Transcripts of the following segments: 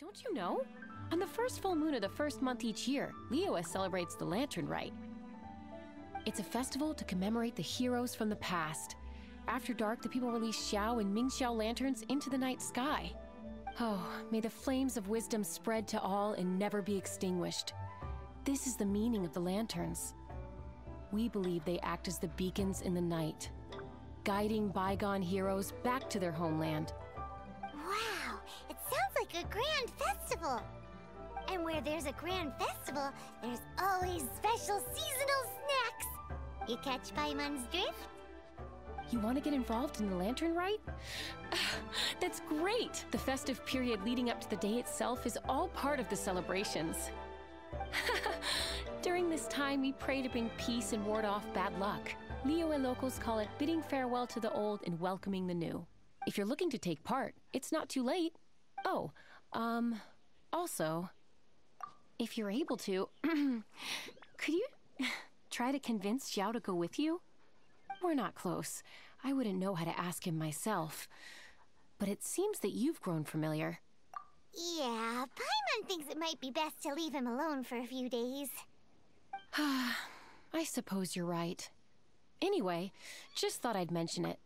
Don't you know? On the first full moon of the first month each year, Liyue celebrates the Lantern Rite. It's a festival to commemorate the heroes from the past. After dark, the people release Xiao and Mingxiao lanterns into the night sky. Oh, may the flames of wisdom spread to all and never be extinguished. This is the meaning of the lanterns. We believe they act as the beacons in the night, guiding bygone heroes back to their homeland. Wow, it sounds like a grand festival. And where there's a grand festival, there's always special seasonal snacks. You catch Paimon's drift? You want to get involved in the Lantern Rite? That's great! The festive period leading up to the day itself is all part of the celebrations. During this time, we pray to bring peace and ward off bad luck. Liyue locals call it bidding farewell to the old and welcoming the new. If you're looking to take part, it's not too late. Oh, also, if you're able to, could you try to convince Xiao to go with you? We're not close. I wouldn't know how to ask him myself. But it seems that you've grown familiar. Yeah, Paimon thinks it might be best to leave him alone for a few days. I suppose you're right. Anyway, just thought I'd mention it.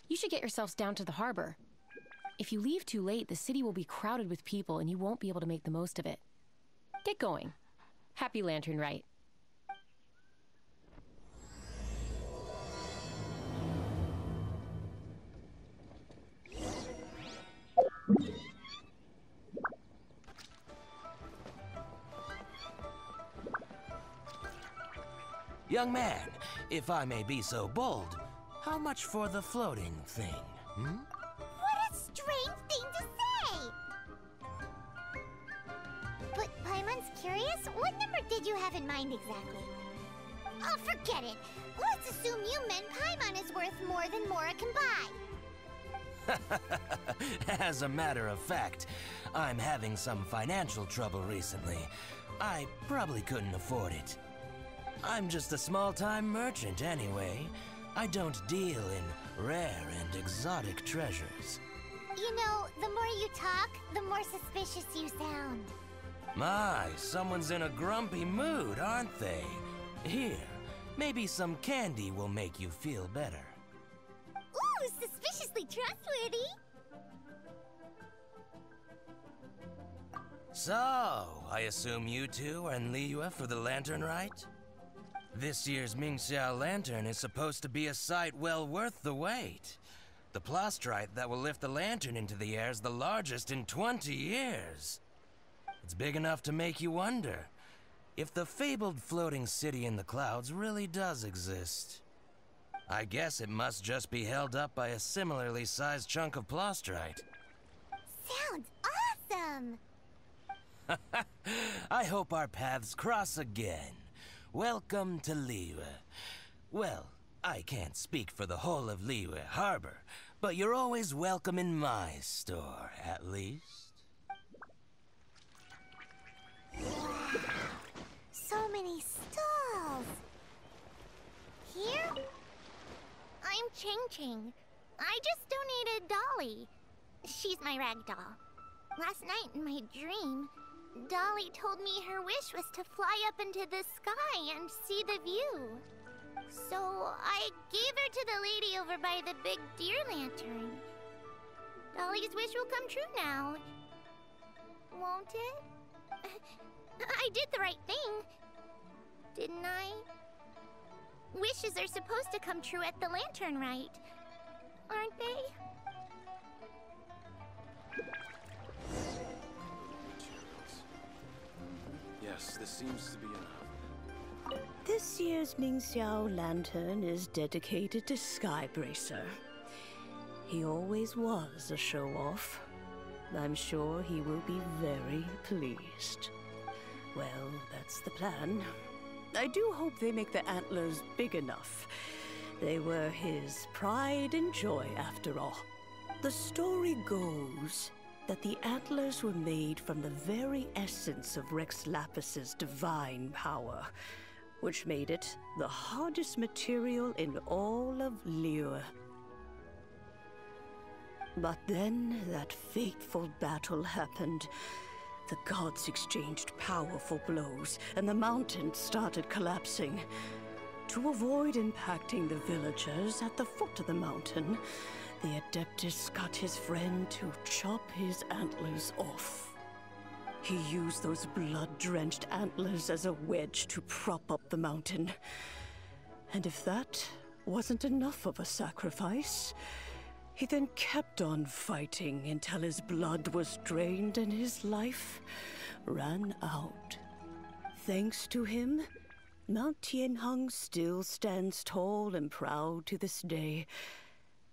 You should get yourselves down to the harbor. If you leave too late, the city will be crowded with people and you won't be able to make the most of it. Get going. Happy Lantern Rite. Young man, if I may be so bold, how much for the floating thing, hmm? What a strange thing to say! But Paimon's curious, what number did you have in mind exactly? Oh, forget it! Let's assume you meant Paimon is worth more than Mora can buy. As a matter of fact, I'm having some financial trouble recently. I probably couldn't afford it. I'm just a small-time merchant anyway. I don't deal in rare and exotic treasures. You know, the more you talk, the more suspicious you sound. My, someone's in a grumpy mood, aren't they? Here, maybe some candy will make you feel better. Ooh, suspiciously trustworthy! So, I assume you two are in Liyue for the Lantern Rite? This year's Mingxiao Lantern is supposed to be a sight well worth the wait. The plastrite that will lift the lantern into the air is the largest in 20 years. It's big enough to make you wonder if the fabled floating city in the clouds really does exist. I guess it must just be held up by a similarly sized chunk of plastrite. Sounds awesome! I hope our paths cross again. Welcome to Liyue. Well, I can't speak for the whole of Liyue Harbor, but you're always welcome in my store, at least. Wow, so many stalls. Here? I'm Ching Ching. I just donated Dolly. She's my rag doll. Last night in my dream, Dolly told me her wish was to fly up into the sky and see the view. So I gave her to the lady over by the big deer lantern. Dolly's wish will come true now. Won't it? I did the right thing, didn't I? Wishes are supposed to come true at the Lantern Rite, aren't they? Yes, this seems to be enough. This year's Mingxiao Lantern is dedicated to Skybracer. He always was a show-off. I'm sure he will be very pleased. Well, that's the plan. I do hope they make the antlers big enough. They were his pride and joy, after all. The story goes that the antlers were made from the very essence of Rex Lapis's divine power, which made it the hardest material in all of Liyue. But then that fateful battle happened, The gods exchanged powerful blows, and the mountain started collapsing. To avoid impacting the villagers at the foot of the mountain, the Adeptus got his friend to chop his antlers off. He used those blood-drenched antlers as a wedge to prop up the mountain. And if that wasn't enough of a sacrifice, he then kept on fighting until his blood was drained and his life ran out. Thanks to him, Mount Tianheng still stands tall and proud to this day,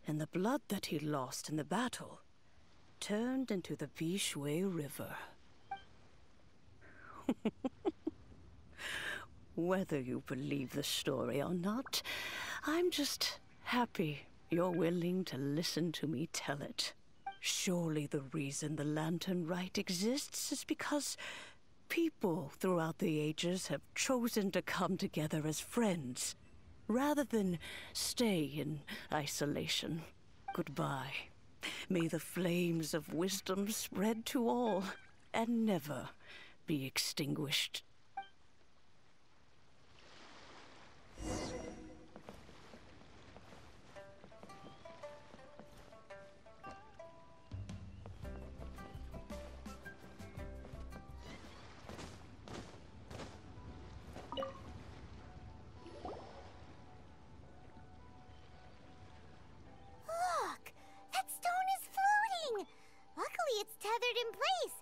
and the blood that he lost in the battle turned into the Bishui River. Whether you believe the story or not, I'm just happy you're willing to listen to me tell it. Surely the reason the Lantern Rite exists is because people throughout the ages have chosen to come together as friends, rather than stay in isolation. Goodbye. May the flames of wisdom spread to all, and never be extinguished. Look! That stone is floating! Luckily it's tethered in place.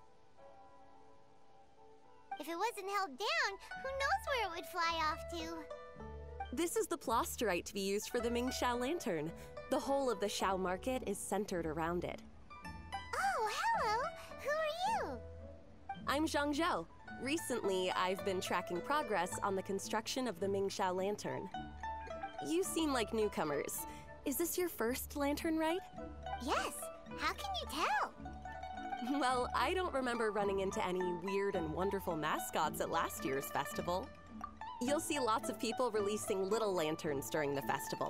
If it wasn't held down, who knows where it would fly off to? This is the plasterite to be used for the Mingxiao lantern. The whole of the Xiao market is centered around it. Oh, hello! Who are you? I'm Zhang Zhou. Recently, I've been tracking progress on the construction of the Mingxiao lantern. You seem like newcomers. Is this your first lantern rite? Yes. How can you tell? Well, I don't remember running into any weird and wonderful mascots at last year's festival. You'll see lots of people releasing little lanterns during the festival.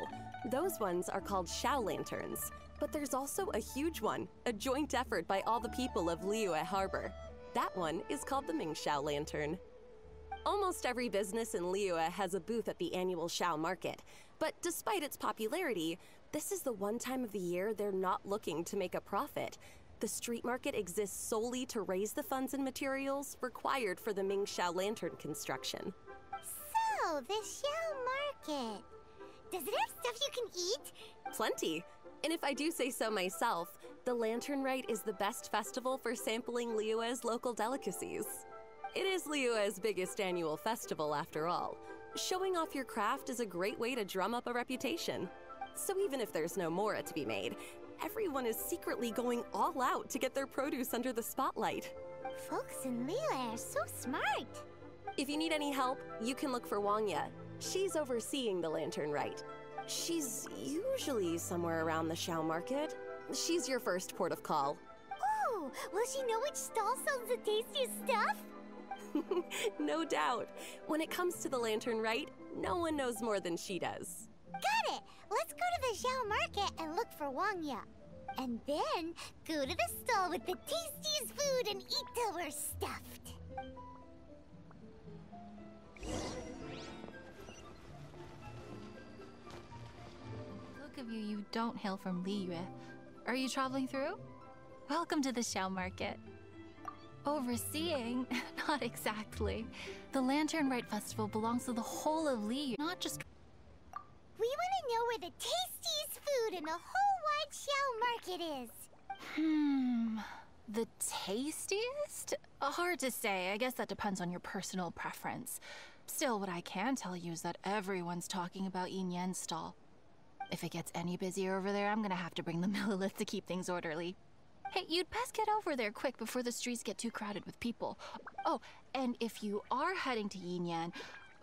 Those ones are called Xiao lanterns. But there's also a huge one, a joint effort by all the people of Liyue Harbor. That one is called the Mingxiao lantern. Almost every business in Liyue has a booth at the annual Xiao market. But despite its popularity, this is the one time of the year they're not looking to make a profit. The street market exists solely to raise the funds and materials required for the Mingxiao lantern construction. So, the Xiao market. Does it have stuff you can eat? Plenty. And if I do say so myself, the Lantern Rite is the best festival for sampling Liyue's local delicacies. It is Liyue's biggest annual festival, after all. Showing off your craft is a great way to drum up a reputation. So even if there's no mora to be made, everyone is secretly going all out to get their produce under the spotlight. Folks in Liyue are so smart. If you need any help, you can look for Wangya. She's overseeing the Lantern Rite. She's usually somewhere around the Xiao market. She's your first port of call. Oh, will she know which stall sells the tastiest stuff? No doubt. When it comes to the Lantern Rite, no one knows more than she does. Got it! Let's go to the Xiao market and look for Wangya. And then go to the stall with the tastiest food and eat till we're stuffed. Look of you, you don't hail from Liyue. Are you traveling through? Welcome to the Xiao market. Overseeing? Not exactly. The Lantern Rite Festival belongs to the whole of Liyue, not just... We want to know where the tastiest food in the whole wide Xiao market is. The tastiest? Hard to say. I guess that depends on your personal preference. Still, what I can tell you is that everyone's talking about Yin Yan's stall. If it gets any busier over there, I'm gonna have to bring the millilith to keep things orderly. Hey, you'd best get over there quick before the streets get too crowded with people. Oh, and if you are heading to Yin Yan,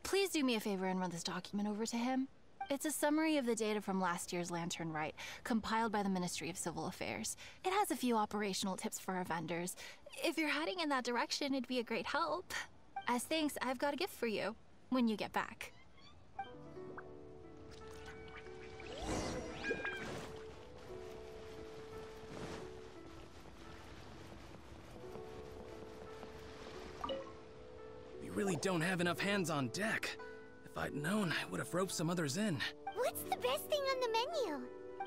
please do me a favor and run this document over to him. It's a summary of the data from last year's Lantern Rite, compiled by the Ministry of Civil Affairs. It has a few operational tips for our vendors. If you're heading in that direction, it'd be a great help. As thanks, I've got a gift for you when you get back. really don't have enough hands on deck. If I'd known, I would have roped some others in. What's the best thing on the menu?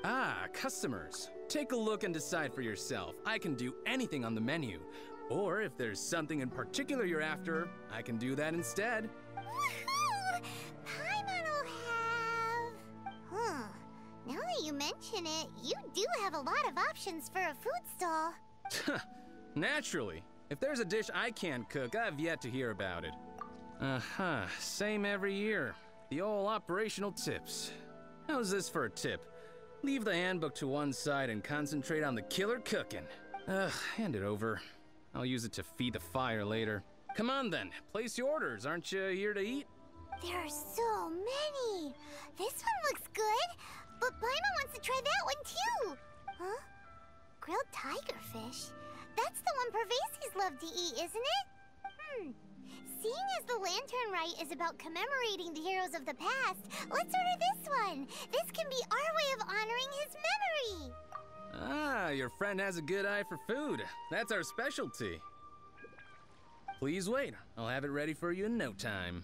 Ah, customers. Take a look and decide for yourself. I can do anything on the menu. Or if there's something in particular you're after, I can do that instead. Woohoo! Paimon will have... Now that you mention it, you do have a lot of options for a food stall. Naturally. If there's a dish I can't cook, I've yet to hear about it. Same every year. The old operational tips. How's this for a tip? Leave the handbook to one side and concentrate on the killer cooking. Hand it over. I'll use it to feed the fire later. Come on then, place your orders. Aren't you here to eat? There are so many. This one looks good, but Paimon wants to try that one too. Huh? Grilled tiger fish? That's the one Pervases love to eat, isn't it? Seeing as the Lantern Rite is about commemorating the heroes of the past, let's order this one. This can be our way of honoring his memory. Ah, your friend has a good eye for food. That's our specialty. Please wait. I'll have it ready for you in no time.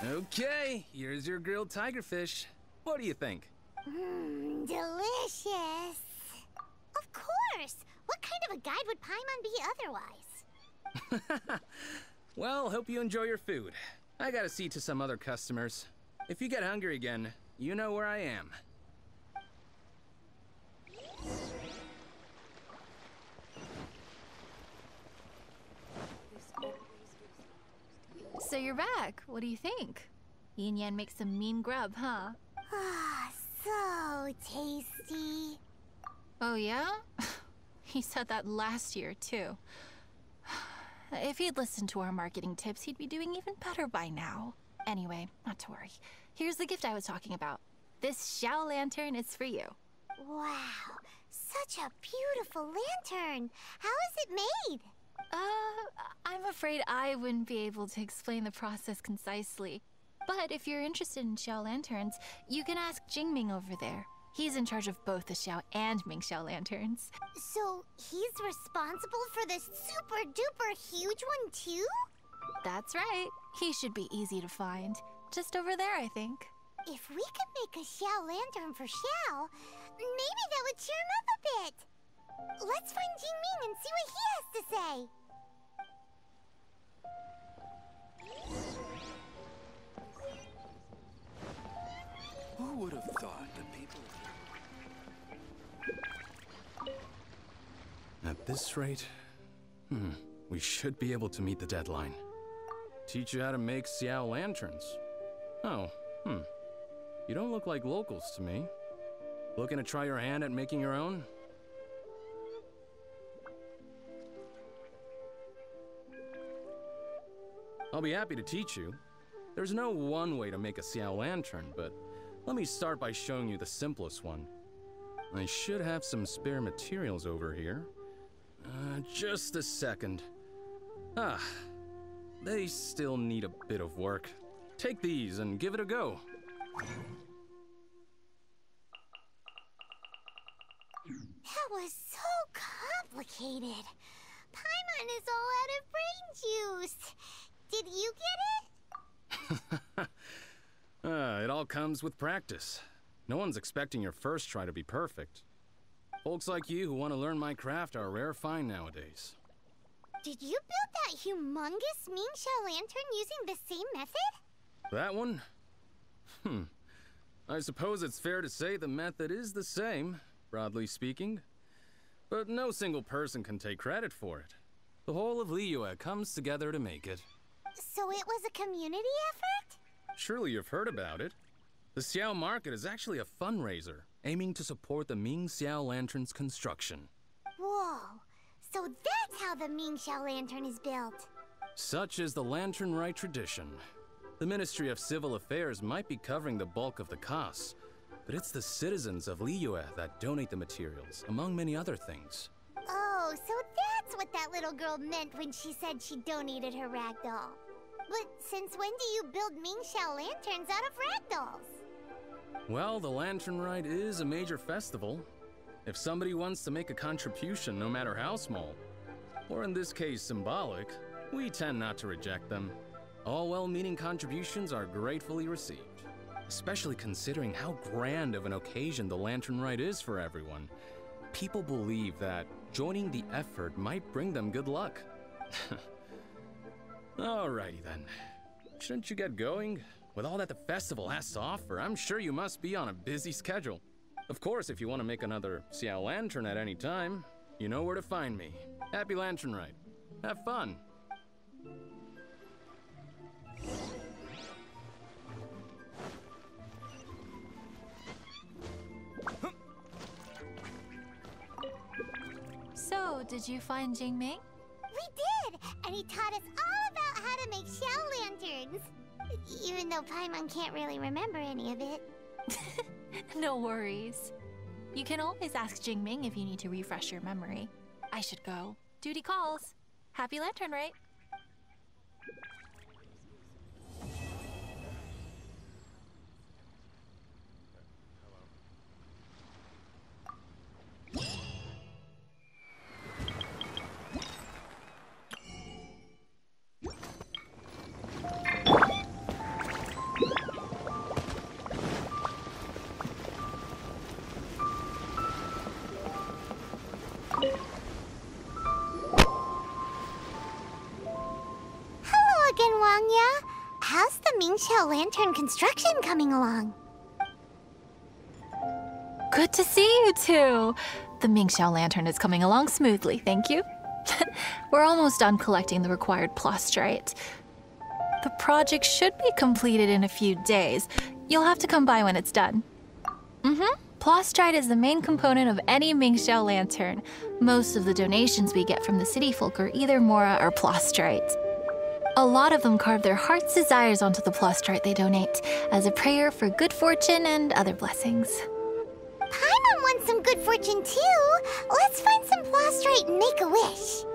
Okay, here's your grilled tigerfish. What do you think? Delicious. Of course. What kind of a guide would Paimon be otherwise? Well, hope you enjoy your food. I gotta see to some other customers. If you get hungry again, you know where I am. So you're back. What do you think? Yin Yan makes some mean grub, huh? Ah, so tasty. Oh yeah? He said that last year, too. If he'd listened to our marketing tips, he'd be doing even better by now. Anyway, not to worry. Here's the gift I was talking about. This Xiao lantern is for you. Wow, such a beautiful lantern. How is it made? I'm afraid I wouldn't be able to explain the process concisely. But if you're interested in Xiao lanterns, you can ask Jingming over there. He's in charge of both the Xiao and Mingxiao lanterns. So he's responsible for this super duper huge one too? That's right. He should be easy to find. Just over there, I think. If we could make a Xiao lantern for Xiao, maybe that would cheer him up a bit. Let's find Jingming and see what he has to say. Who would have thought that people... At this rate, we should be able to meet the deadline. Teach you how to make Xiao lanterns. Oh, You don't look like locals to me. Looking to try your hand at making your own? I'll be happy to teach you. There's no one way to make a Xiao lantern, but let me start by showing you the simplest one. I should have some spare materials over here. Just a second. They still need a bit of work. Take these and give it a go. That was so complicated. Paimon is all out of brain juice. Did you get it? It all comes with practice. No one's expecting your first try to be perfect. Folks like you who want to learn my craft are a rare find nowadays. Did you build that humongous Mingxiao lantern using the same method? That one? I suppose it's fair to say the method is the same, broadly speaking. But no single person can take credit for it. The whole of Liyue comes together to make it. So it was a community effort? Surely you've heard about it. The Xiao Market is actually a fundraiser, aiming to support the Ming Xiao Lantern's construction. Whoa, so that's how the Mingxiao lantern is built. Such is the Lantern Rite tradition. The Ministry of Civil Affairs might be covering the bulk of the costs, but it's the citizens of Liyue that donate the materials, among many other things. Oh, so that's what that little girl meant when she said she donated her ragdoll. But since when do you build Mingxiao lanterns out of ragdolls? Well, the Lantern Rite is a major festival. If somebody wants to make a contribution, no matter how small, or in this case symbolic, We tend not to reject them. All well-meaning contributions are gratefully received, especially considering how grand of an occasion the Lantern Rite is for everyone. People believe that joining the effort might bring them good luck. Alrighty then. Shouldn't you get going? With all that the festival has to offer, I'm sure you must be on a busy schedule. Of course, if you want to make another Xiao Lantern at any time, you know where to find me. Happy Lantern Rite. Have fun. So, did you find Jingming? We did! And he taught us all about how to make shell lanterns. Even though Paimon can't really remember any of it. No worries. You can always ask Jingming if you need to refresh your memory. I should go. Duty calls. Happy Lantern Rite. How's the Mingxiao Lantern construction coming along? Good to see you two. The Mingxiao Lantern is coming along smoothly, thank you. We're almost done collecting the required plastrite. The project should be completed in a few days. You'll have to come by when it's done. Plastrite is the main component of any Mingxiao Lantern. Most of the donations we get from the city folk are either Mora or plastrite. A lot of them carve their heart's desires onto the plastrite they donate, as a prayer for good fortune and other blessings. Paimon wants some good fortune too. Let's find some plastrite and make a wish.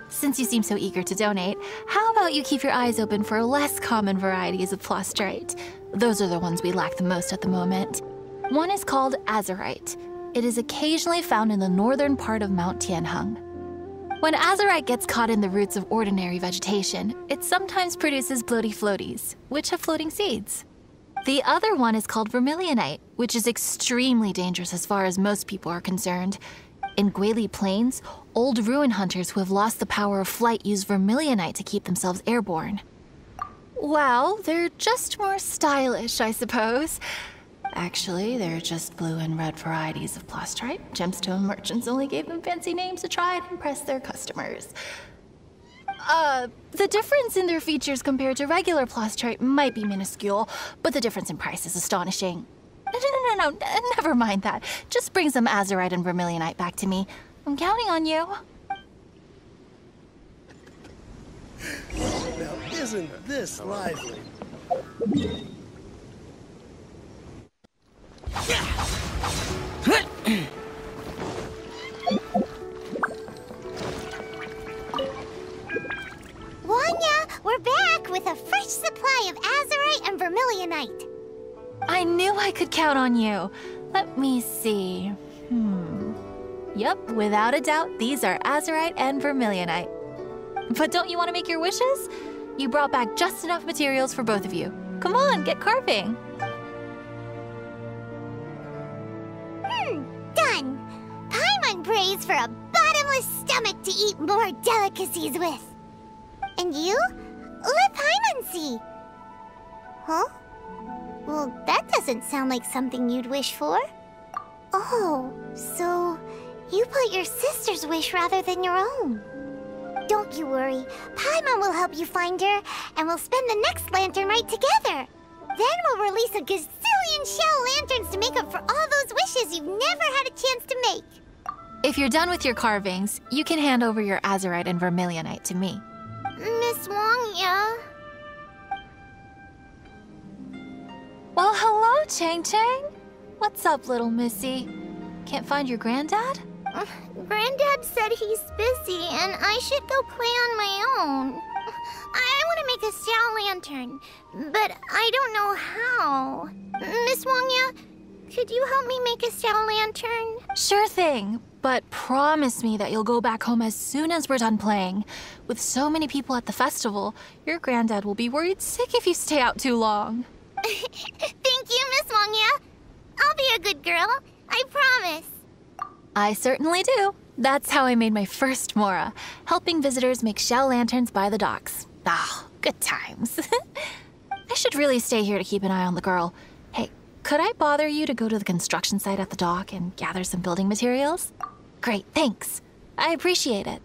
Since you seem so eager to donate, how about you keep your eyes open for less common varieties of plastrite? Those are the ones we lack the most at the moment. One is called azurite. It is occasionally found in the northern part of Mount Tianheng. When azurite gets caught in the roots of ordinary vegetation, it sometimes produces bloaty floaties, which have floating seeds. The other one is called vermilionite, which is extremely dangerous as far as most people are concerned. In Guili Plains, old ruin hunters who have lost the power of flight use vermilionite to keep themselves airborne. Well, they're just more stylish, I suppose. Actually, they're just blue and red varieties of plastrite. Gemstone merchants only gave them fancy names to try and impress their customers. The difference in their features compared to regular plastrite might be minuscule, but the difference in price is astonishing. No, never mind that. Just bring some azurite and vermilionite back to me. I'm counting on you. Now, isn't this lively? Wanya, we're back with a fresh supply of azurite and vermilionite. I knew I could count on you. Let me see. Yep, without a doubt, these are azurite and vermilionite. But don't you want to make your wishes? You brought back just enough materials for both of you. Come on, get carving. Done. Paimon prays for a bottomless stomach to eat more delicacies with. And you? Let Paimon see. Huh? Well, that doesn't sound like something you'd wish for. Oh, so you put your sister's wish rather than your own. Don't you worry. Paimon will help you find her, and we'll spend the next Lantern Rite together. Then we'll release a gazillion shell lanterns to make up for all those wishes you've never had a chance to make. If you're done with your carvings, you can hand over your azurite and vermilionite to me. Miss Wangya. Well, hello, Chang Chang. What's up, little missy? Can't find your granddad? Granddad said he's busy and I should go play on my own. I want to make a Xiao Lantern, but I don't know how. Miss Wangya, could you help me make a Xiao Lantern? Sure thing. But promise me that you'll go back home as soon as we're done playing. With so many people at the festival, your granddad will be worried sick if you stay out too long. Thank you, Miss Wangya. I'll be a good girl. I promise. I certainly do. That's how I made my first Mora, helping visitors make shell lanterns by the docks. Ah, good times. I should really stay here to keep an eye on the girl. Hey, could I bother you to go to the construction site at the dock and gather some building materials? Great, thanks. I appreciate it.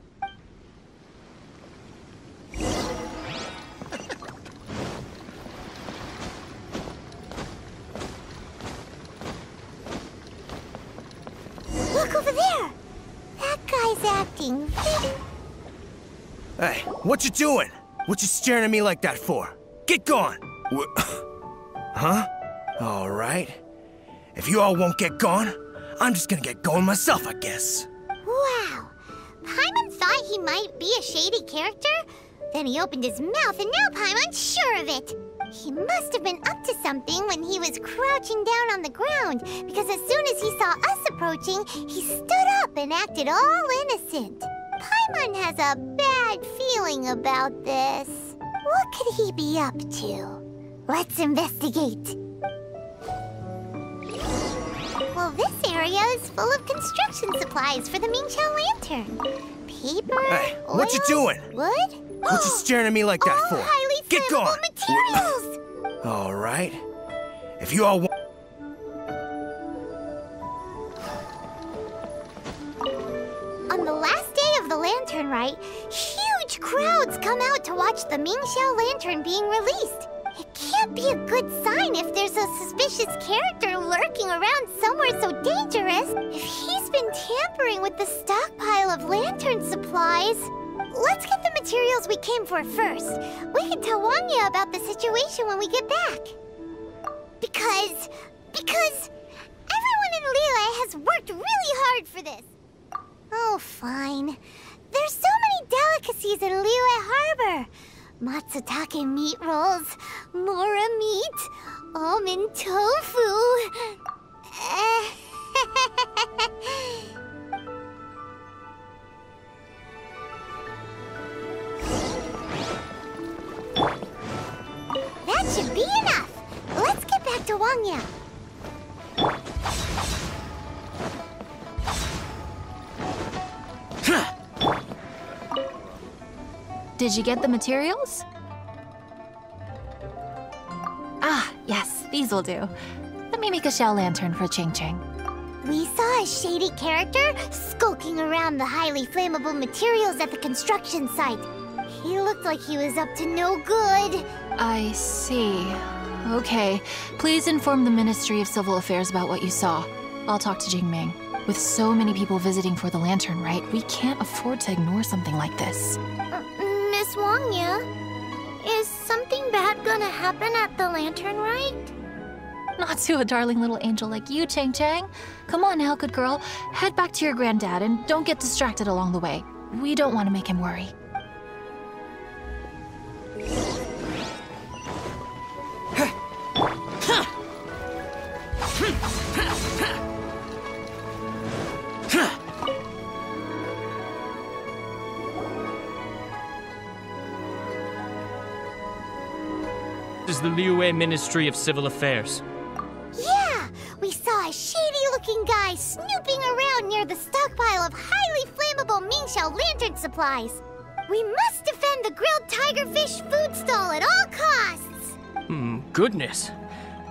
Look over there! That guy's acting Hey, what you doing? What you staring at me like that for? Get gone! Huh? All right. If you all won't get gone, I'm just gonna get going myself, I guess. Wow. Paimon thought he might be a shady character? Then he opened his mouth and now Paimon's sure of it. He must have been up to something when he was crouching down on the ground, because as soon as he saw us approaching, he stood up and acted all innocent. Paimon has a bad feeling about this. What could he be up to? Let's investigate. Well, this area is full of construction supplies for the Mingqiao lantern. Paper, Hey, oil, what you doing? wood? What you staring at me like that all for? highly Get flammable gone! materials! All right. If you all want... On the last day of the Lantern Rite, huge crowds come out to watch the Mingqiao lantern being released. It can't be a good sign if there's a suspicious character lurking around somewhere so dangerous. If he's been tampering with the stockpile of lantern supplies... Let's get the materials we came for first. We can tell Wangya about the situation when we get back. Because everyone in Liyue has worked really hard for this. Oh, fine. There's so many delicacies in Liyue Harbor. Matsutake meat rolls, mora meat, almond tofu. That should be enough. Let's get back to Wangya. Did you get the materials? Ah, yes, these will do. Let me make a shell lantern for Ching Ching. We saw a shady character skulking around the highly flammable materials at the construction site. He looked like he was up to no good. I see. Okay, please inform the Ministry of Civil Affairs about what you saw. I'll talk to Jingming. With so many people visiting for the Lantern Rite, we can't afford to ignore something like this. Miss Wangya, is something bad gonna happen at the Lantern Rite? Not to a darling little angel like you, Chang Chang. Come on now, good girl. Head back to your granddad and don't get distracted along the way. We don't want to make him worry. This is the Liyue Ministry of Civil Affairs. Yeah, we saw a shady-looking guy snooping around near the stockpile of highly flammable Mingqiao lantern supplies. We must defend the grilled tigerfish food stall at all costs! Goodness.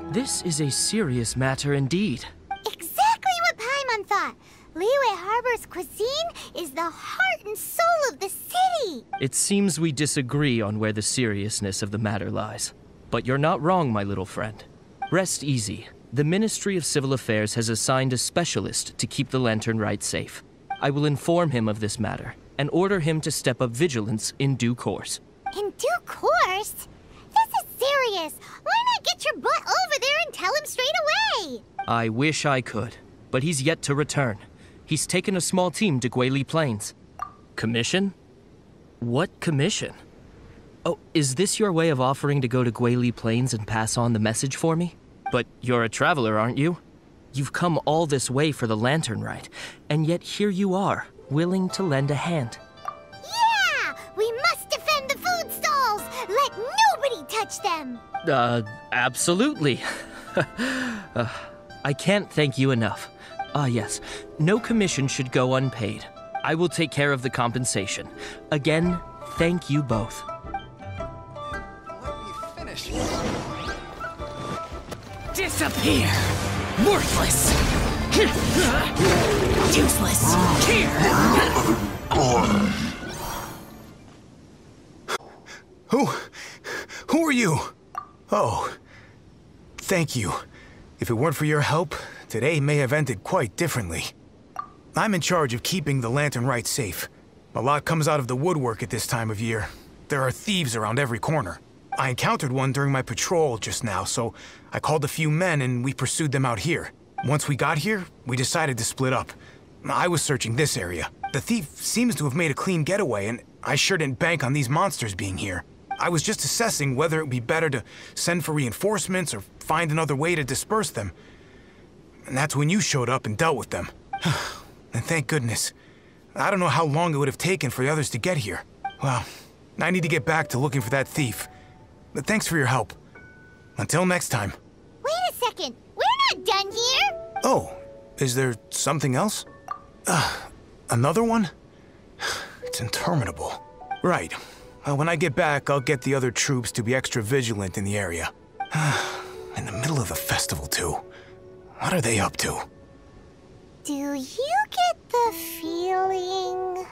This is a serious matter indeed. Exactly what Paimon thought. Liyue Harbor's cuisine is the heart and soul of the city. It seems we disagree on where the seriousness of the matter lies. But you're not wrong, my little friend. Rest easy. The Ministry of Civil Affairs has assigned a specialist to keep the Lantern Rite safe. I will inform him of this matter and order him to step up vigilance in due course. In due course? This is serious. Why not get your butt over there and tell him straight away? I wish I could, but he's yet to return. He's taken a small team to Guili Plains. Commission? What commission? Oh, is this your way of offering to go to Guili Plains and pass on the message for me? But you're a traveler, aren't you? You've come all this way for the Lantern Rite, and yet here you are, willing to lend a hand. Yeah! We must defend the food stalls! Let nobody touch them! Absolutely. I can't thank you enough. Yes, no commission should go unpaid. I will take care of the compensation. Again, thank you both. Let me finish. Disappear! Worthless! Useless! Who are you? Oh, thank you. If it weren't for your help, today may have ended quite differently. I'm in charge of keeping the Lantern Rite safe. A lot comes out of the woodwork at this time of year. There are thieves around every corner. I encountered one during my patrol just now, so I called a few men and we pursued them out here. Once we got here, we decided to split up. I was searching this area. The thief seems to have made a clean getaway, and I sure didn't bank on these monsters being here. I was just assessing whether it would be better to send for reinforcements or find another way to disperse them. And that's when you showed up and dealt with them. And thank goodness. I don't know how long it would have taken for the others to get here. Well, I need to get back to looking for that thief. But thanks for your help. Until next time. Wait a second. We're not done here. Oh, is there something else? Another one? It's interminable. Right. When I get back, I'll get the other troops to be extra vigilant in the area. In the middle of the festival, too. What are they up to? Do you get the feeling...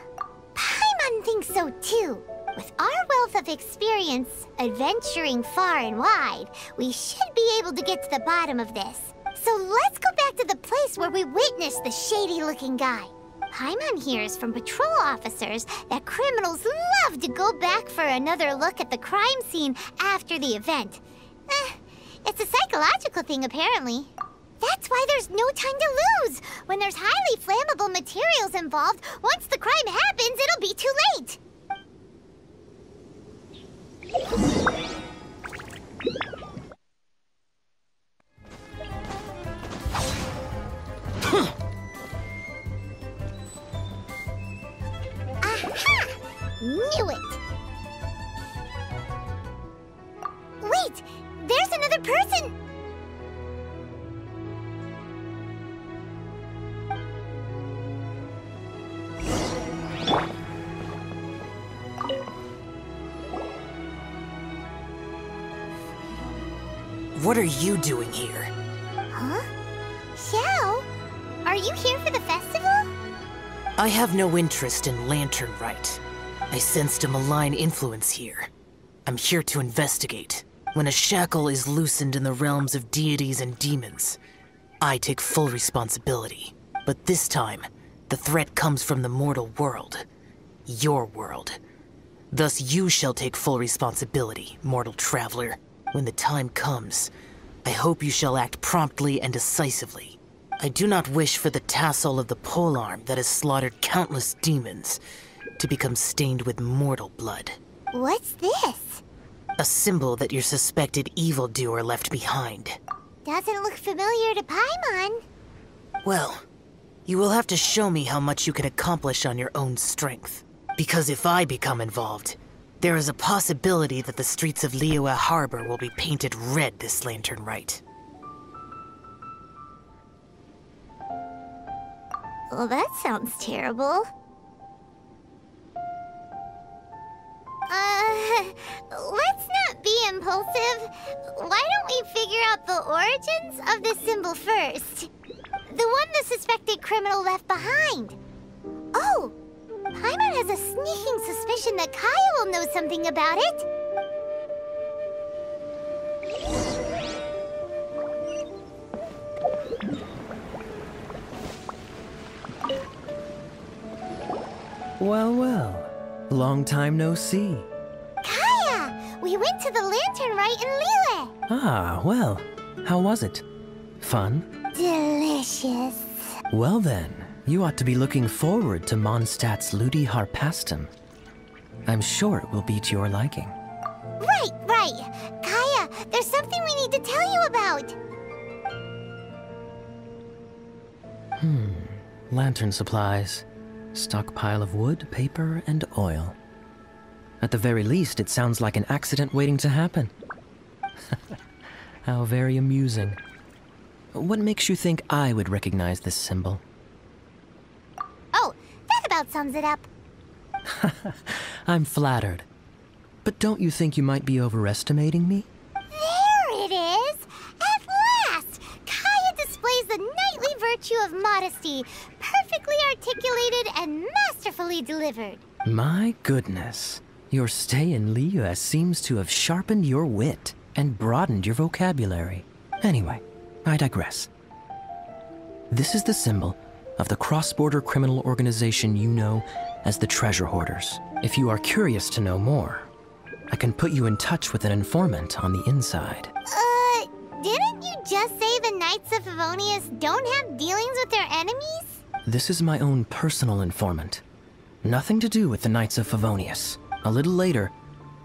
Paimon thinks so too. With our wealth of experience, adventuring far and wide, we should be able to get to the bottom of this. So let's go back to the place where we witnessed the shady-looking guy. Paimon hears from patrol officers that criminals love to go back for another look at the crime scene after the event. It's a psychological thing, apparently. That's why there's no time to lose. When there's highly flammable materials involved, once the crime happens, it'll be too late. Aha! Knew it! Wait! There's another person! What are you doing here? Huh? Xiao? Are you here for the festival? I have no interest in Lantern Rite. I sensed a malign influence here. I'm here to investigate. When a shackle is loosened in the realms of deities and demons, I take full responsibility. But this time, the threat comes from the mortal world. Your world. Thus you shall take full responsibility, mortal traveler. When the time comes, I hope you shall act promptly and decisively. I do not wish for the tassel of the polearm that has slaughtered countless demons to become stained with mortal blood. What's this? A symbol that your suspected evildoer left behind. Doesn't look familiar to Paimon. Well, you will have to show me how much you can accomplish on your own strength. Because if I become involved, there is a possibility that the streets of Liyue Harbor will be painted red this Lantern Rite. Well, that sounds terrible. Let's not be impulsive. Why don't we figure out the origins of this symbol first? The one the suspected criminal left behind. Oh! Paimon has a sneaking suspicion that Kaya will know something about it. Well, well. Long time no see. Kaya! We went to the Lantern Rite in Liyue. Ah, well. How was it? Fun? Delicious. Well then, you ought to be looking forward to Mondstadt's Ludi Harpastum. I'm sure it will be to your liking. Right. Kaya, there's something we need to tell you about. lantern supplies, stockpile of wood, paper, and oil. At the very least, it sounds like an accident waiting to happen. How very amusing. What makes you think I would recognize this symbol? Oh, that about sums it up. I'm flattered. But don't you think you might be overestimating me? There it is! At last! Kaya displays the knightly virtue of modesty, perfectly articulated and masterfully delivered. My goodness. Your stay in Liyue seems to have sharpened your wit and broadened your vocabulary. Anyway, I digress. This is the symbol of the cross-border criminal organization you know as the Treasure Hoarders. If you are curious to know more, I can put you in touch with an informant on the inside. Didn't you just say the Knights of Favonius don't have dealings with their enemies? This is my own personal informant. Nothing to do with the Knights of Favonius. A little later,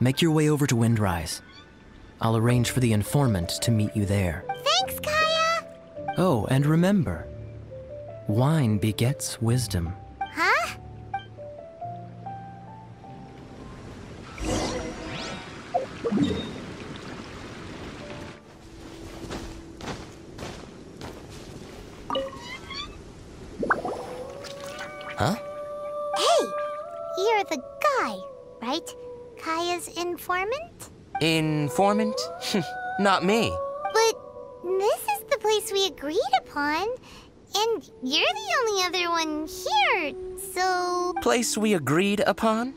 make your way over to Windrise. I'll arrange for the informant to meet you there. Thanks, Kaya! Oh, and remember, wine begets wisdom. Huh? Huh? Hey! You're the guy, right? Kaya's informant? Informant? Not me. But this is the place we agreed upon, and you're the only other one here, so... Place we agreed upon?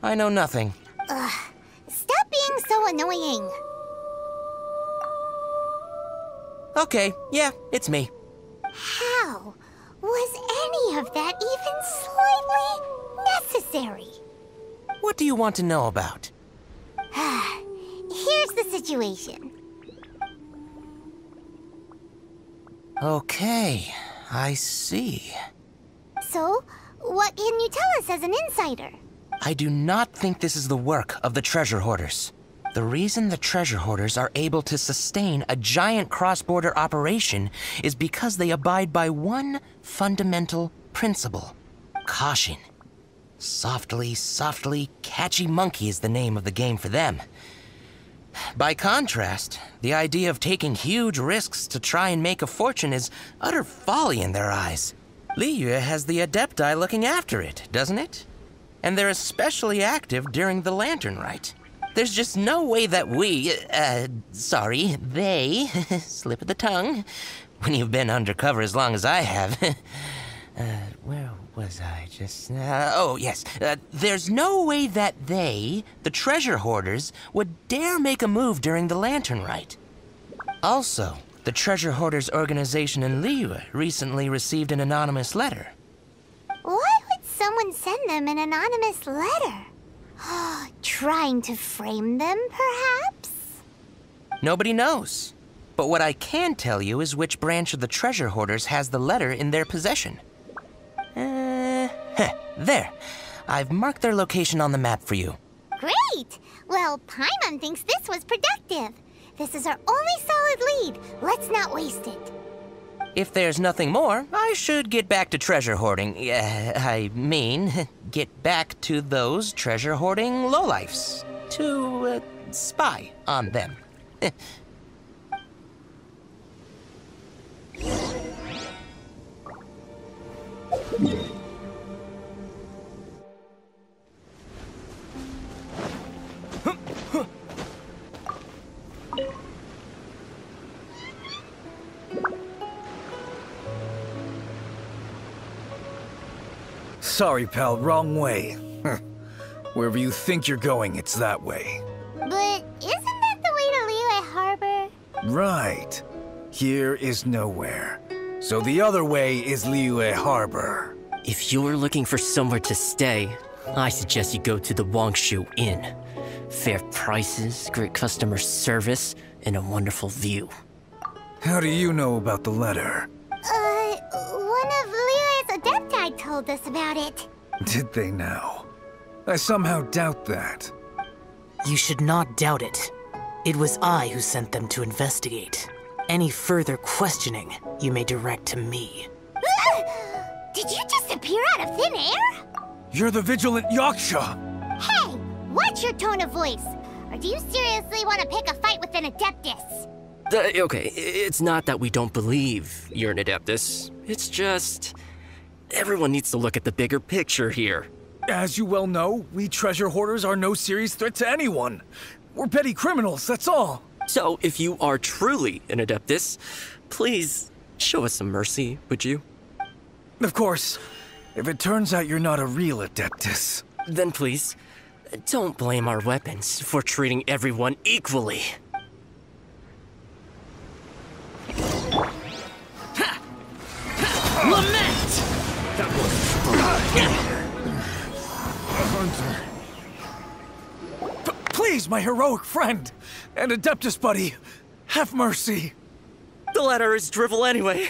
I know nothing. Ugh. Stop being so annoying. Okay, yeah, it's me. How was any of that even slightly necessary? What do you want to know about? Here's the situation. Okay, I see. So, what can you tell us as an insider? I do not think this is the work of the Treasure Hoarders. The reason the Treasure Hoarders are able to sustain a giant cross-border operation is because they abide by one fundamental principle: caution. Softly, softly, catchy monkey is the name of the game for them. By contrast, the idea of taking huge risks to try and make a fortune is utter folly in their eyes. Liyue has the Adepti looking after it, doesn't it? And they're especially active during the Lantern Rite. There's just no way that they, slip of the tongue, when you've been undercover as long as I have. Where was I just now? Oh, yes. There's no way that they, the Treasure Hoarders, would dare make a move during the Lantern Rite. Also, the Treasure Hoarders organization in Liyue recently received an anonymous letter. Why would someone send them an anonymous letter? Trying to frame them, perhaps? Nobody knows. But what I can tell you is which branch of the Treasure Hoarders has the letter in their possession. There. I've marked their location on the map for you. Great! Well, Paimon thinks this was productive. This is our only solid lead. Let's not waste it. If there's nothing more, I should get back to treasure hoarding. I mean, get back to those treasure hoarding lowlifes. To, spy on them. Sorry, pal, wrong way. Wherever you think you're going, it's that way. But isn't that the way to Liyue Harbor? Right. Here is nowhere. So the other way is Liyue Harbor. If you're looking for somewhere to stay, I suggest you go to the Wangshu Inn. Fair prices, great customer service, and a wonderful view. How do you know about the letter? One of Liyue's Adepti told us about it. Did they now? I somehow doubt that. You should not doubt it. It was I who sent them to investigate. Any further questioning, you may direct to me. Did you just appear out of thin air? You're the vigilant Yaksha! Hey! Watch your tone of voice! Or do you seriously want to pick a fight with an Adeptus? Okay, it's not that we don't believe you're an Adeptus. It's just... everyone needs to look at the bigger picture here. As you well know, we treasure hoarders are no serious threat to anyone. We're petty criminals, that's all. So, if you are truly an Adeptus, please show us some mercy, would you? Of course. If it turns out you're not a real Adeptus... Then please, don't blame our weapons for treating everyone equally. Lament! That Please, my heroic friend and Adeptus buddy, have mercy. The letter is drivel anyway.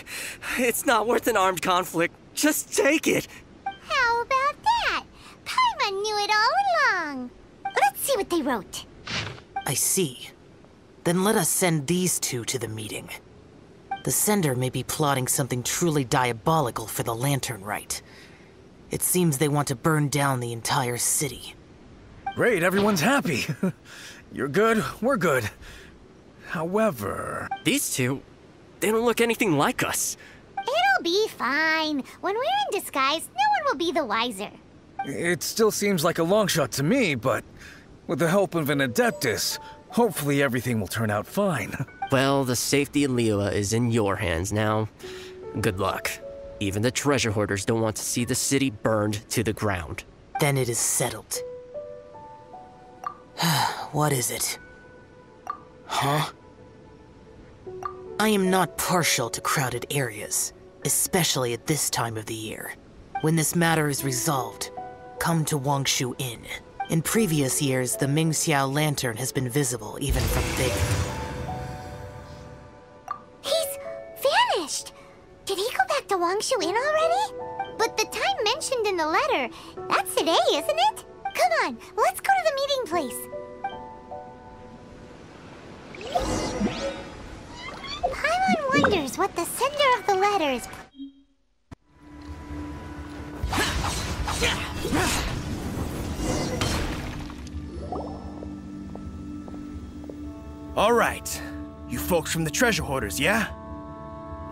It's not worth an armed conflict. Just take it. How about that? Paimon knew it all along. Let's see what they wrote. I see. Then let us send these two to the meeting. The sender may be plotting something truly diabolical for the Lantern Rite. It seems they want to burn down the entire city. Great, everyone's happy. You're good, we're good. However... These two, they don't look anything like us. It'll be fine. When we're in disguise, no one will be the wiser. It still seems like a long shot to me, but with the help of an Adeptus, hopefully everything will turn out fine. Well, the safety of Liyue is in your hands now. Good luck. Even the treasure hoarders don't want to see the city burned to the ground. Then it is settled. What is it? Huh? I am not partial to crowded areas, especially at this time of the year. When this matter is resolved, come to Wangshu Inn. In previous years, the Mingxiao lantern has been visible even from there. He's vanished! Did he go back to Wangshu Inn already? But the time mentioned in the letter, that's today, isn't it? Come on, let's go to the meeting place. Paimon wonders what the sender of the letter is... All right. You folks from the treasure hoarders, yeah?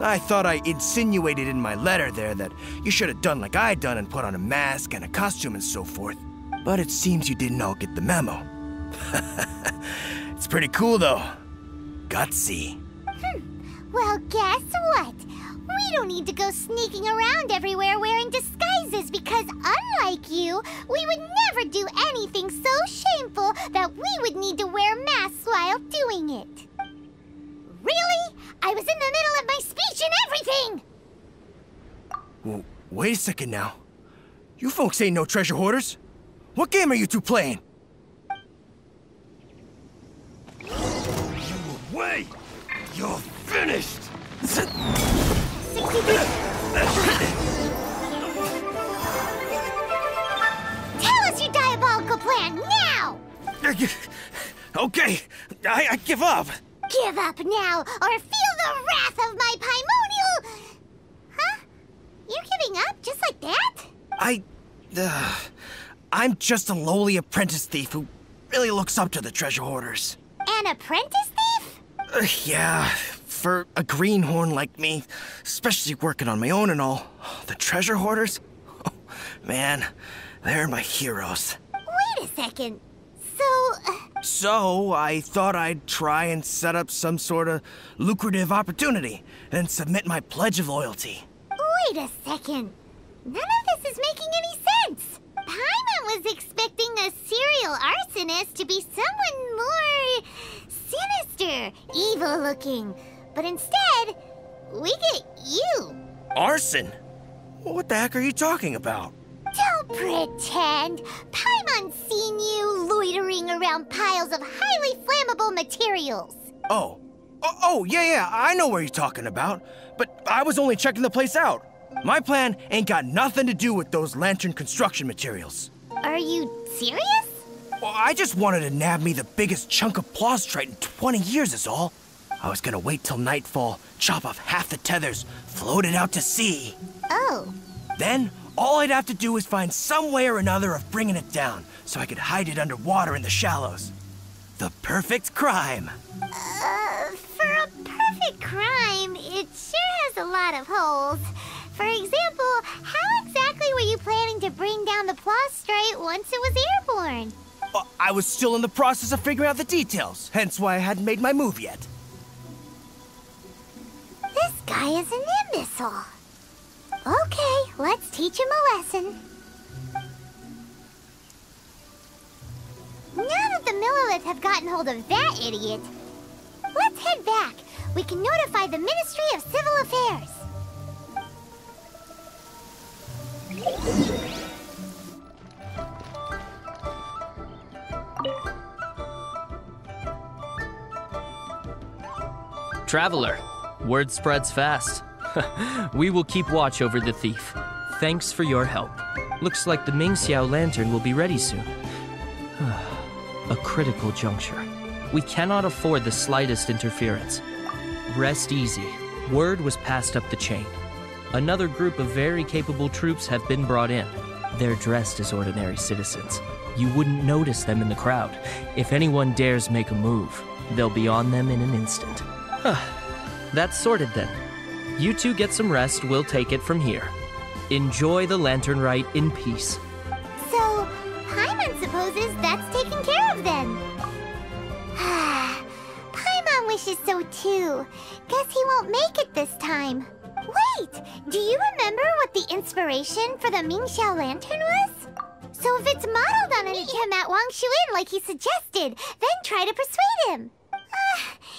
I thought I insinuated in my letter there that you should have done like I'd done and put on a mask and a costume and so forth. But it seems you didn't all get the memo. It's pretty cool, though. Gutsy. Well, guess what? We don't need to go sneaking around everywhere wearing disguises because unlike you, we would never do anything so shameful that we would need to wear masks while doing it. Really? I was in the middle of my speech and everything! Well, wait a second now. You folks ain't no treasure hoarders. What game are you two playing? You away! You're finished! Tell us your diabolical plan now! Okay, I give up. Give up now, or feel the wrath of my Paimonial... Huh? You're giving up just like that? I'm just a lowly apprentice thief who really looks up to the treasure hoarders. An apprentice thief? Yeah, for a greenhorn like me, especially working on my own and all, the treasure hoarders? Oh, man, they're my heroes. Wait a second. So, I thought I'd try and set up some sort of lucrative opportunity and submit my pledge of loyalty. Wait a second. None of this is making any sense. Paimon was expecting a serial arsonist to be someone more sinister, evil-looking. But instead, we get you. Arson? What the heck are you talking about? Don't pretend. Paimon's seen you loitering around piles of highly flammable materials. Oh, yeah, I know what you're talking about. But I was only checking the place out. My plan ain't got nothing to do with those lantern construction materials. Are you serious? Well, I just wanted to nab me the biggest chunk of plastrite in 20 years is all. I was gonna wait till nightfall, chop off half the tethers, float it out to sea. Oh. Then, all I'd have to do is find some way or another of bringing it down, so I could hide it underwater in the shallows. The perfect crime. For a perfect crime, it sure has a lot of holes. For example, how exactly were you planning to bring down the Plostrite once it was airborne? I was still in the process of figuring out the details, hence why I hadn't made my move yet. This guy is an imbecile. Okay, let's teach him a lesson. Now that the Millilith have gotten hold of that idiot, let's head back. We can notify the Ministry of Civil Affairs. Traveler, word spreads fast. We will keep watch over the thief. Thanks for your help. Looks like the Mingxiao lantern will be ready soon. A critical juncture. We cannot afford the slightest interference. Rest easy. Word was passed up the chain. Another group of very capable troops have been brought in. They're dressed as ordinary citizens. You wouldn't notice them in the crowd. If anyone dares make a move, they'll be on them in an instant. That's sorted then. You two get some rest, we'll take it from here. Enjoy the Lantern Rite in peace. So, Paimon supposes that's taken care of then. Paimon wishes so too. Guess he won't make it this time. Wait! Do you remember what the inspiration for the Mingxiao lantern was? So if it's modeled on him at Wang Shuin like he suggested, then try to persuade him.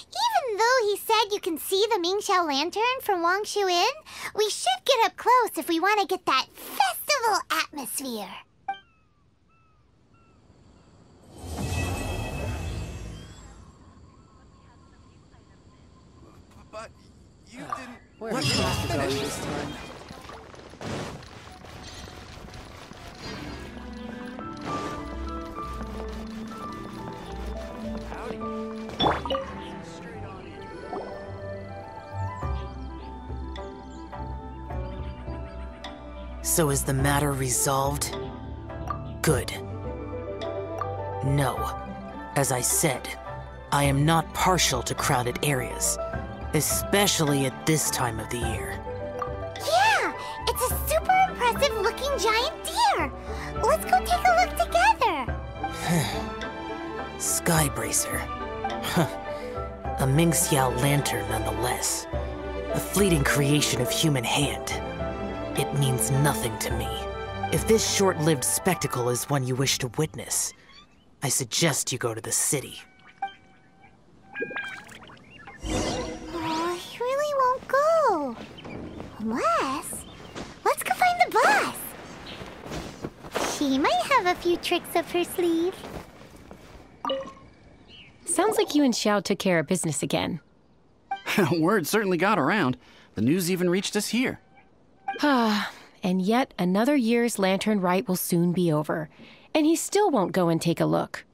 Even though he said you can see the Mingxiao lantern from Wang Shuin, we should get up close if we want to get that festival atmosphere. But you didn't... Where are we supposed to go this time? So is the matter resolved? Good. No. As I said, I am not partial to crowded areas, especially at this time of the year. Yeah! It's a super impressive looking giant deer! Let's go take a look together! Skybracer. Huh. A Mingxiao lantern nonetheless. A fleeting creation of human hand. It means nothing to me. If this short-lived spectacle is one you wish to witness, I suggest you go to the city. Oh, he really won't go. Unless... let's go find the boss. She might have a few tricks up her sleeve. Sounds like you and Xiao took care of business again. Word certainly got around. The news even reached us here. And yet another year's Lantern Rite will soon be over, and he still won't go and take a look.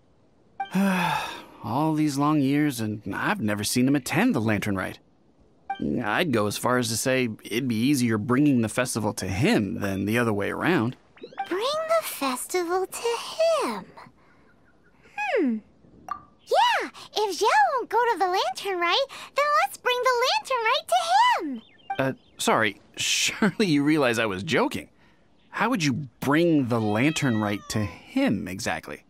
All these long years, and I've never seen him attend the Lantern Rite. I'd go as far as to say it'd be easier bringing the festival to him than the other way around. Bring the festival to him? Yeah, if Xiao won't go to the Lantern Rite, then let's bring the Lantern Rite to him! Sorry, surely you realize I was joking. How would you bring the Lantern Rite to him, exactly?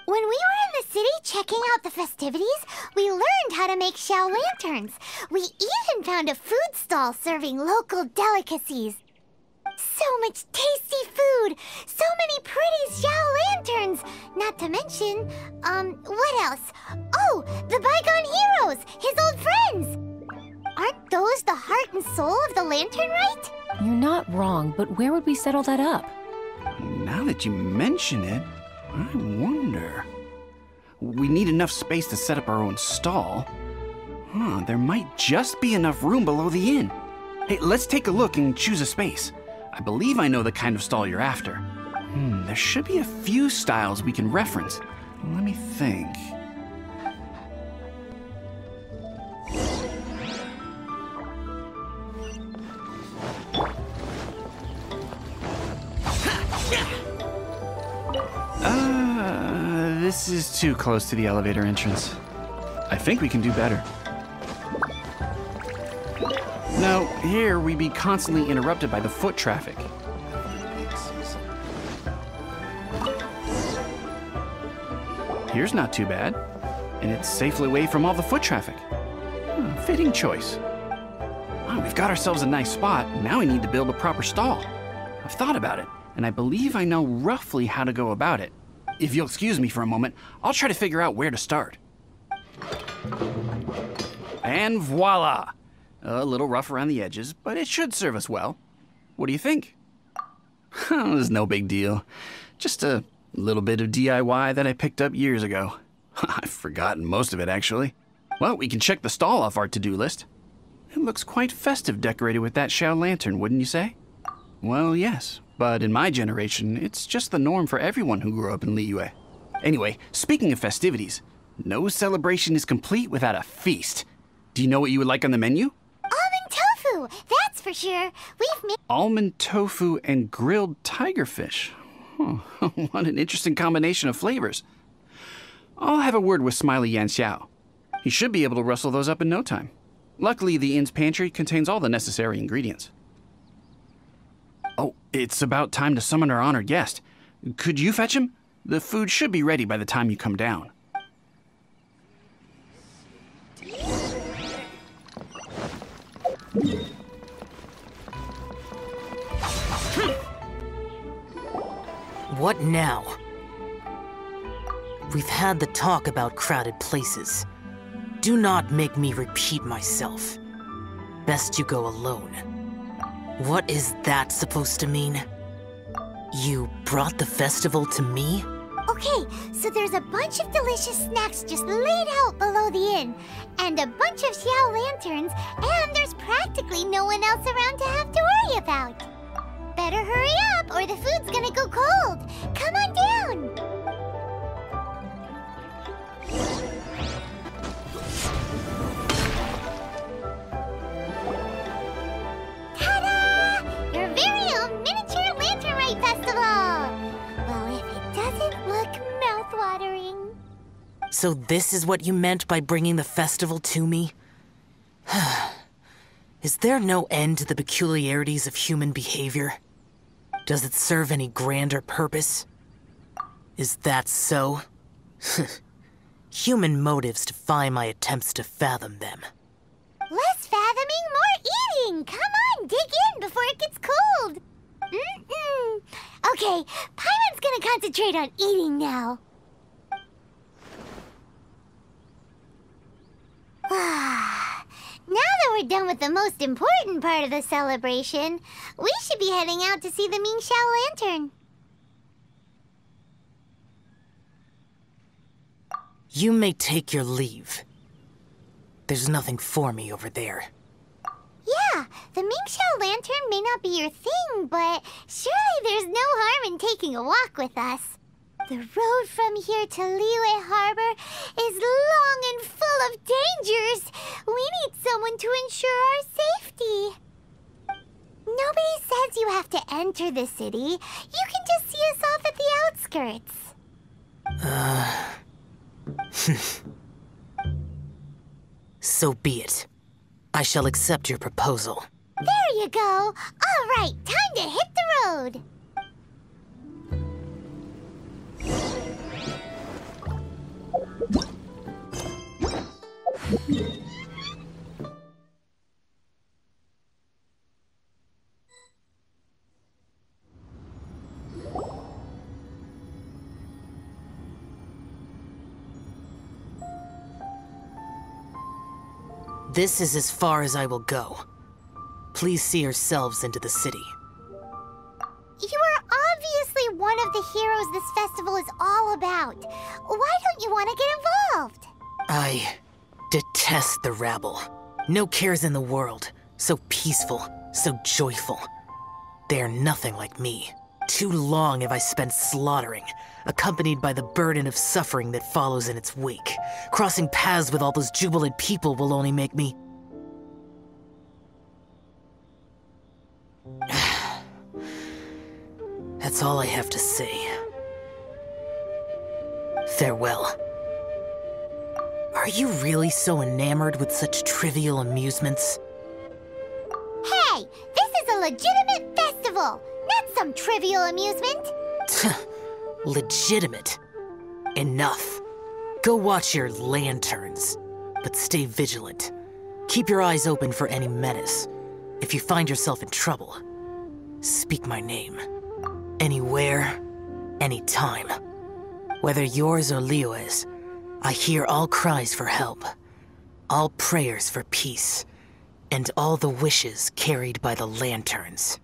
When we were in the city checking out the festivities, we learned how to make Xiao lanterns. We even found a food stall serving local delicacies. So much tasty food! So many pretty Xiao lanterns! Not to mention, what else? Oh, the bygone heroes! His old friends! Aren't those the heart and soul of the Lantern Rite? You're not wrong, but where would we settle that up? Now that you mention it, I wonder... We need enough space to set up our own stall. There might just be enough room below the inn. Hey, let's take a look and choose a space. I believe I know the kind of stall you're after. There should be a few styles we can reference. Let me think. this is too close to the elevator entrance. I think we can do better. No, here we'd be constantly interrupted by the foot traffic. Here's not too bad, and it's safely away from all the foot traffic. Fitting choice. Oh, we've got ourselves a nice spot. Now we need to build a proper stall. I've thought about it, and I believe I know roughly how to go about it. If you'll excuse me for a moment, I'll try to figure out where to start. And voila! A little rough around the edges, but it should serve us well. What do you think? It's no big deal. Just a little bit of DIY that I picked up years ago. I've forgotten most of it, actually. Well, we can check the stall off our to-do list. It looks quite festive decorated with that Xiao lantern, wouldn't you say? Well, yes, but in my generation, it's just the norm for everyone who grew up in Liyue. Anyway, speaking of festivities, no celebration is complete without a feast. Do you know what you would like on the menu? Almond tofu, that's for sure. We've made Almond tofu and grilled tigerfish. What an interesting combination of flavors. I'll have a word with Smiley Yanxiao. He should be able to rustle those up in no time. Luckily, the inn's pantry contains all the necessary ingredients. Oh, it's about time to summon our honored guest. Could you fetch him? The food should be ready by the time you come down. What now? We've had the talk about crowded places. Do not make me repeat myself. Best you go alone. What is that supposed to mean? You brought the festival to me? Okay, so there's a bunch of delicious snacks just laid out below the inn, and a bunch of Xiao lanterns, and there's practically no one else around to have to worry about. Better hurry up, or the food's gonna go cold. Come on down. Ta-da! Your very own miniature lantern Rite festival. Well, if it doesn't look mouth-watering. So this is what you meant by bringing the festival to me? Is there no end to the peculiarities of human behavior? Does it serve any grander purpose? Is that so? Human motives defy my attempts to fathom them. Less fathoming, more eating! Come on, dig in before it gets cold! Okay, Paimon's gonna concentrate on eating now. Now that we're done with the most important part of the celebration, we should be heading out to see the Mingxiao lantern. You may take your leave. There's nothing for me over there. Yeah, the Mingxiao lantern may not be your thing, but surely there's no harm in taking a walk with us. The road from here to Liyue Harbor is long and full of dangers. We need someone to ensure our safety. Nobody says you have to enter the city. You can just see us off at the outskirts. So be it. I shall accept your proposal. There you go. All right, time to hit the road. This is as far as I will go. Please see yourselves into the city. You are obviously one of the heroes this festival is all about. Why don't you want to get involved? I detest the rabble. No cares in the world. So peaceful, so joyful. They are nothing like me. Too long have I spent slaughtering, accompanied by the burden of suffering that follows in its wake. Crossing paths with all those jubilant people will only make me... That's all I have to say. Farewell. Are you really so enamored with such trivial amusements? Hey, this is a legitimate festival, not some trivial amusement. Legitimate. Enough. Go watch your lanterns, but stay vigilant. Keep your eyes open for any menace. If you find yourself in trouble, speak my name. Anywhere, anytime. Whether yours or Liyue's, I hear all cries for help, all prayers for peace, and all the wishes carried by the lanterns.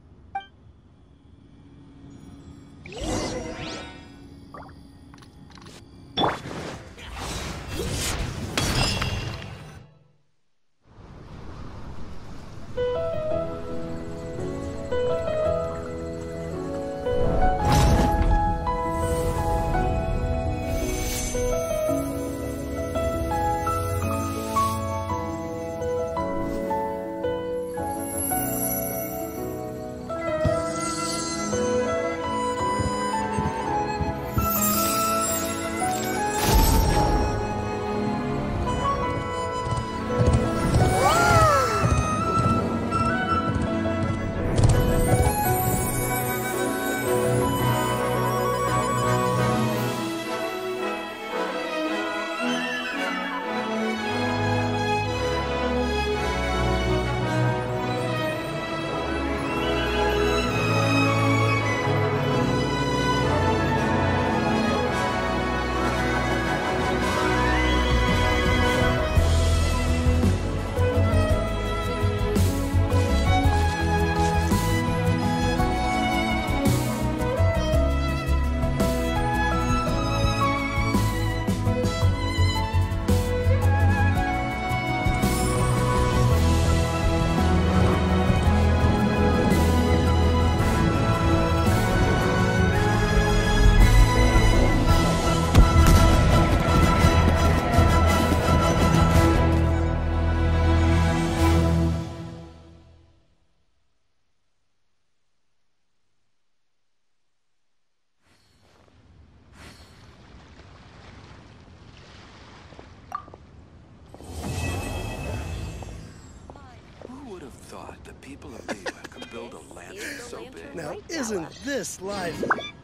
Now, isn't this lively?